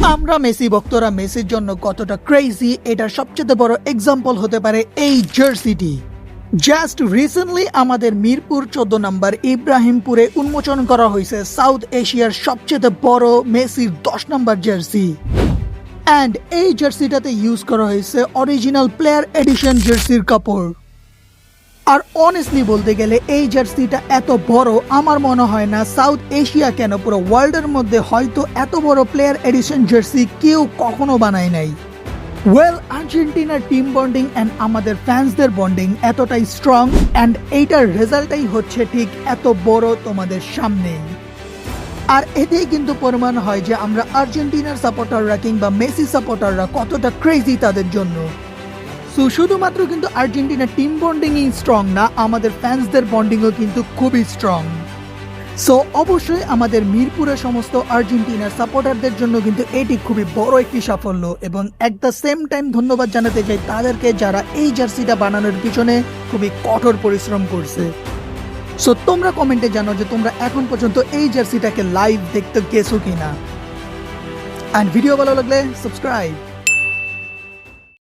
আমরা মেসি ভক্তরা মেসির জন্য কতটা ক্রেজি এটার সবচেয়ে বড় এক্সাম্পল হতে পারে এই জার্সিটি। জাস্ট রিসেন্টলি আমাদের মিরপুর 14 নম্বর ইব্রাহিমপুরে উন্মোচন করা হয়েছে সাউথ এশিয়ার সবচেয়ে বড় মেসির 10 নম্বর জার্সি। অ্যান্ড এই জার্সিটাতে ইউজ করা হয়েছে অরিজিনাল প্লেয়ার এডিশন জার্সির কাপড়। আর অনেস্টলি বলতে গেলে এই জার্সিটা এত বড় আমার মনে হয় না সাউথ এশিয়া কেন পুরো ওয়ার্ল্ডের মধ্যে হয়তো এত বড় প্লেয়ার এডিশন জার্সি কেউ কখনো বানায় নাই। ওয়েল, আর্জেন্টিনার টিম বন্ডিং অ্যান্ড আমাদের ফ্যান্সদের বন্ডিং এতটাই স্ট্রং অ্যান্ড এইটার রেজাল্টটাই হচ্ছে ঠিক এত বড় তোমাদের সামনে। আর এতেই কিন্তু প্রমাণ হয় যে আমরা আর্জেন্টিনার সাপোর্টাররা কিংবা মেসি সাপোর্টাররা কতটা ক্রেজি তাদের জন্য। সো শুধুমাত্র কিন্তু আর্জেন্টিনার টিম বন্ডিংই স্ট্রং না, আমাদের ফ্যান্সদের বন্ডিংও কিন্তু খুবই স্ট্রং। সো অবশ্যই আমাদের মিরপুরের সমস্ত আর্জেন্টিনার সাপোর্টারদের জন্য কিন্তু এটি খুবই বড় একটি সাফল্য এবং এট দ্য সেম টাইম ধন্যবাদ জানাতে চাই তাদেরকে যারা এই জার্সিটা বানানোর পিছনে খুবই কঠোর পরিশ্রম করছে। সো তোমরা কমেন্টে জানো যে তোমরা এখন পর্যন্ত এই জার্সিটাকে লাইভ দেখতে গেছো কিনা। অ্যান্ড ভিডিও ভালো লাগলে সাবস্ক্রাইব।